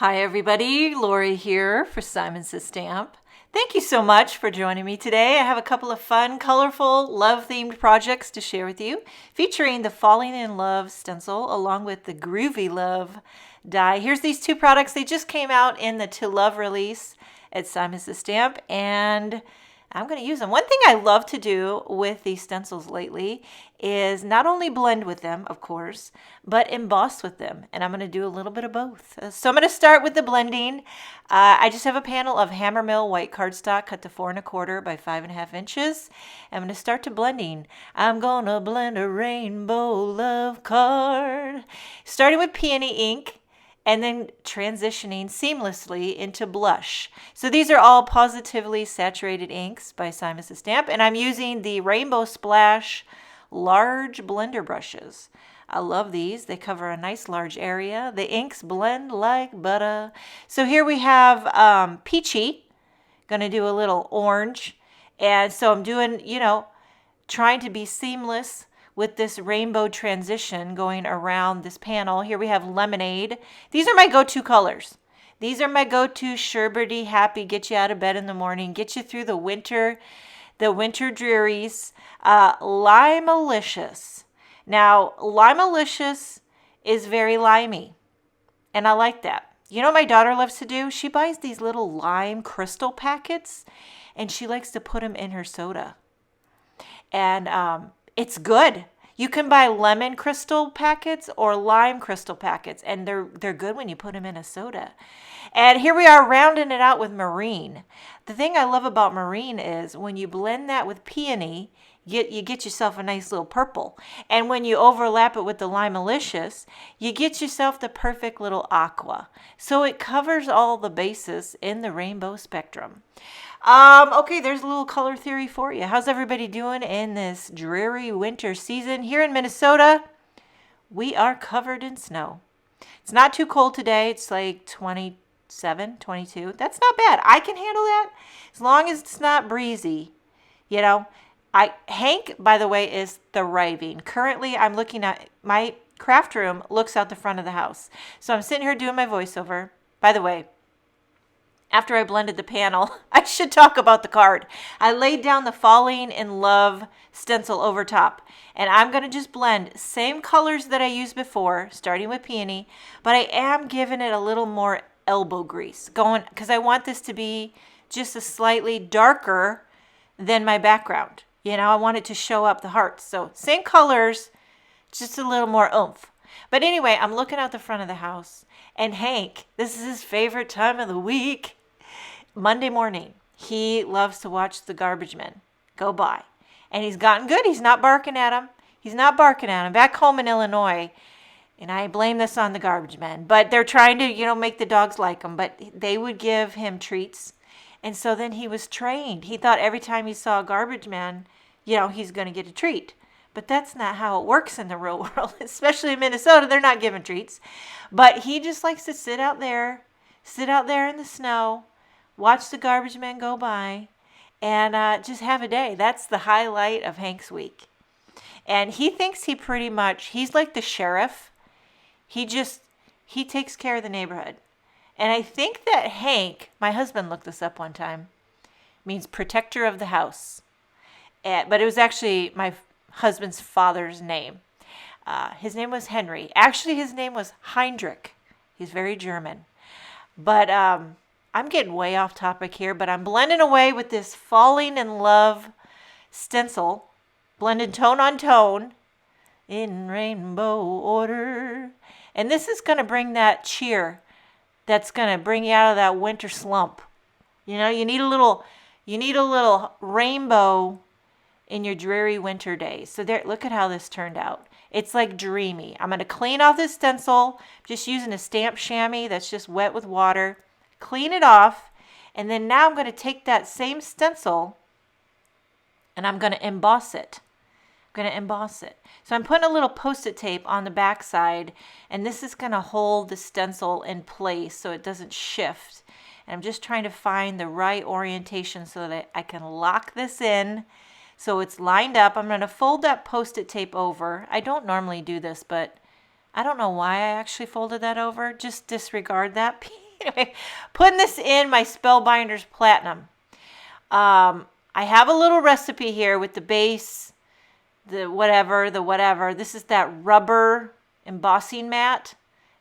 Hi everybody, Lori here for Simon Says Stamp. Thank you so much for joining me today. I have a couple of fun, colorful, love-themed projects to share with you, featuring the Falling in Love stencil along with the Groovy Love die. Here's these two products. They just came out in the To Love release at Simon Says Stamp, and I'm going to use them. One thing I love to do with these stencils lately is not only blend with them, of course, but emboss with them. And I'm going to do a little bit of both. So I'm going to start with the blending. I just have a panel of Hammermill white cardstock cut to 4 1/4 by 5 1/2 inches. I'm going to start to blending. I'm going to blend a rainbow love card. Starting with Peony ink, and then transitioning seamlessly into blush. So these are all Pawsitively saturated inks by Simon Says Stamp, and I'm using the Rainbow Splash large blender brushes. I love these. They cover a nice large area. The inks blend like butter. So here we have Peachy. Gonna do a little orange. And so I'm doing, trying to be seamless with this rainbow transition going around this panel. Here we have Lemonade. These are my go-to colors. These are my go-to sherbety, happy, get you out of bed in the morning, get you through the winter drearies. Limelicious. Now, Limelicious is very limey, and I like that. You know what my daughter loves to do? She buys these little lime crystal packets, and she likes to put them in her soda. And it's good. You can buy lemon crystal packets or lime crystal packets, and they're good when you put them in a soda. And here we are rounding it out with Marine. The thing I love about Marine is when you blend that with Peony, you get yourself a nice little purple. And when you overlap it with the Limelicious, you get yourself the perfect little aqua. So it covers all the bases in the rainbow spectrum. Okay, there's a little color theory for you. How's everybody doing in this dreary winter season? Here in Minnesota, we are covered in snow. It's not too cold today. It's like 27, 22. That's not bad. I can handle that as long as it's not breezy. Hank, by the way, is thriving. Currently, I'm looking at my craft room, looks out the front of the house. So I'm sitting here doing my voiceover. By the way, after I blended the panel, I should talk about the card. I laid down the Falling in Love stencil over top, and I'm going to just blend same colors that I used before, starting with Peony, but I am giving it a little more elbow grease, because I want this to be just a slightly darker than my background. I want it to show up the hearts. So same colors, just a little more oomph. But anyway, I'm looking out the front of the house, and Hank, this is his favorite time of the week. Monday morning, he loves to watch the garbage men go by. And he's gotten good. He's not barking at him. Back home in Illinois, and I blame this on the garbage men, but they're trying to, make the dogs like him. But they would give him treats. And so then he was trained. He thought every time he saw a garbage man, he's going to get a treat. But that's not how it works in the real world, especially in Minnesota. They're not giving treats. But he just likes to sit out there in the snow, watch the garbage men go by, and just have a day. That's the highlight of Hank's week. And he thinks he's like the sheriff. He takes care of the neighborhood. And I think that Hank, my husband looked this up one time, means protector of the house. But it was actually my husband's father's name. His name was Henry. Actually, his name was Heinrich. He's very German. But I'm getting way off topic here, but I'm blending away with this Falling in Love stencil, blended tone on tone in rainbow order. And this is going to bring that cheer that's going to bring you out of that winter slump. You need a little rainbow in your dreary winter days. So there, look at how this turned out. It's like dreamy. I'm going to clean off this stencil, just using a stamp chamois that's just wet with water. Clean it off, and then now I'm going to take that same stencil and I'm going to emboss it. So I'm putting a little Post-it tape on the back side, and this is going to hold the stencil in place so it doesn't shift. And I'm just trying to find the right orientation so that I can lock this in so it's lined up. I'm going to fold that Post-it tape over. I don't normally do this, but I don't know why I actually folded that over. Just disregard that piece. Anyway, putting this in my Spellbinders Platinum. I have a little recipe here with the base, the whatever. This is that rubber embossing mat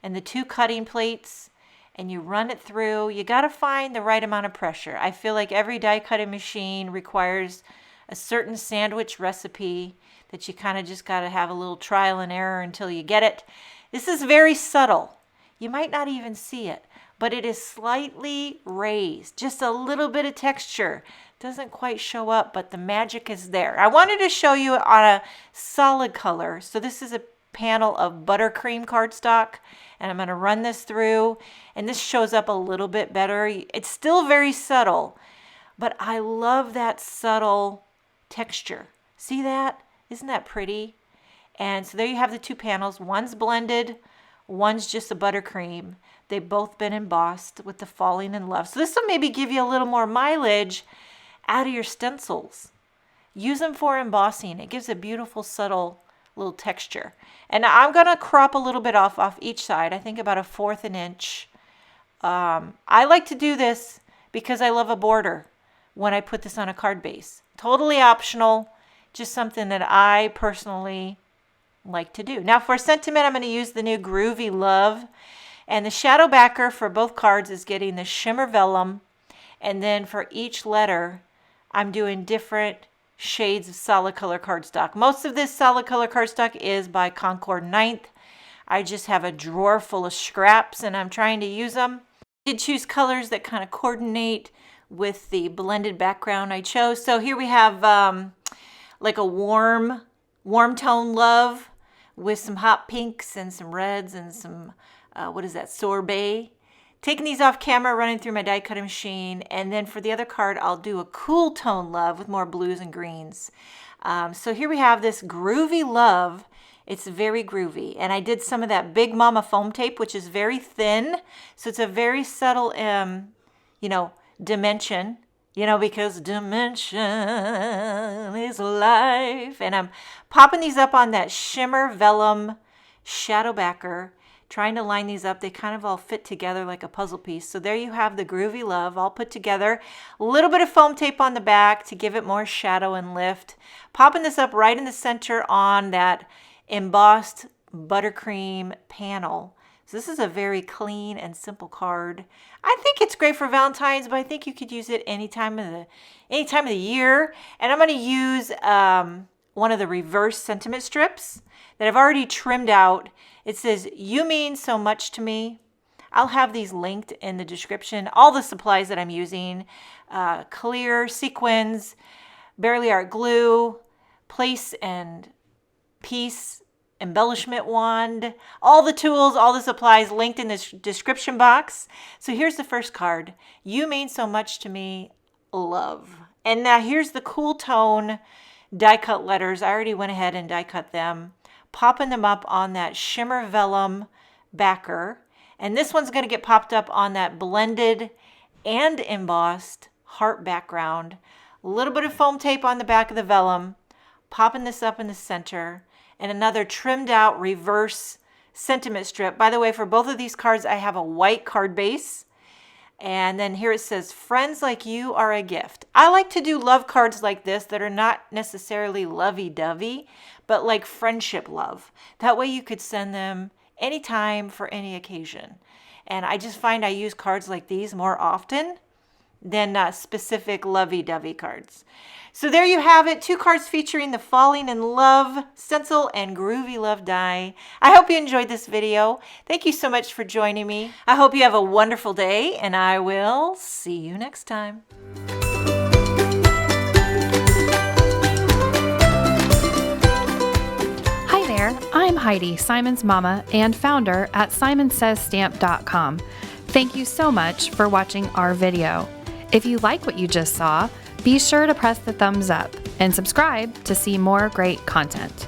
and the 2 cutting plates, and you run it through. You got to find the right amount of pressure. I feel like every die cutting machine requires a certain sandwich recipe that you kind of just got to have a little trial and error until you get it. This is very subtle. You might not even see it, but it is slightly raised, just a little bit of texture. Doesn't quite show up, but the magic is there. I wanted to show you on a solid color. So this is a panel of Buttercream cardstock, and I'm going to run this through, and this shows up a little bit better. It's still very subtle, but I love that subtle texture. See that? Isn't that pretty? And so there you have the 2 panels. One's blended, one's just a buttercream. They've both been embossed with the Falling in Love. So this will maybe give you a little more mileage out of your stencils. Use them for embossing. It gives a beautiful, subtle little texture. And I'm going to crop a little bit off each side. I think about 1/4 an inch. I like to do this because I love a border when I put this on a card base. Totally optional, just something that I personally like to do. Now for sentiment, I'm going to use the new Groovy Love. And the shadow backer for both cards is getting the Shimmer Vellum. And then for each letter, I'm doing different shades of solid color cardstock. Most of this solid color cardstock is by Concord 9th. I just have a drawer full of scraps and I'm trying to use them. I did choose colors that kind of coordinate with the blended background I chose. So here we have like a warm tone love with some hot pinks and some reds and some, what is that, sorbet. Taking these off camera, running through my die cutting machine, and then for the other card, I'll do a cool tone love with more blues and greens. So here we have this Groovy Love. It's very groovy, and I did some of that Big Mama foam tape, which is very thin, so it's a very subtle, dimension, because dimension is life. And I'm popping these up on that Shimmer Vellum shadow backer, trying to line these up. They kind of all fit together like a puzzle piece. So there you have the Groovy Love all put together. A little bit of foam tape on the back to give it more shadow and lift. Popping this up right in the center on that embossed buttercream panel. So this is a very clean and simple card. I think it's great for Valentine's, but I think you could use it any time of the year. And I'm going to use one of the reverse sentiment strips that I've already trimmed out. It says, "You mean so much to me." I'll have these linked in the description. All the supplies that I'm using, clear, sequins, Barely Art glue, place and piece embellishment wand, all the tools, all the supplies linked in this description box. So here's the first card. "You mean so much to me, love." And now here's the cool tone die cut letters. I already went ahead and die cut them, popping them up on that Shimmer Vellum backer. And this one's going to get popped up on that blended and embossed heart background. A little bit of foam tape on the back of the vellum, popping this up in the center, and another trimmed out reverse sentiment strip. By the way, for both of these cards, I have a white card base. And then here it says, "Friends like you are a gift." I like to do love cards like this that are not necessarily lovey-dovey, but like friendship love. That way you could send them anytime for any occasion. And I just find I use cards like these more often than specific lovey-dovey cards. So there you have it, 2 cards featuring the Falling in Love Stencil and Groovy Love die. I hope you enjoyed this video. Thank you so much for joining me. I hope you have a wonderful day, and I will see you next time. Hi there, I'm Heidi, Simon's mama and founder at simonsaysstamp.com. Thank you so much for watching our video. If you like what you just saw, be sure to press the thumbs up and subscribe to see more great content.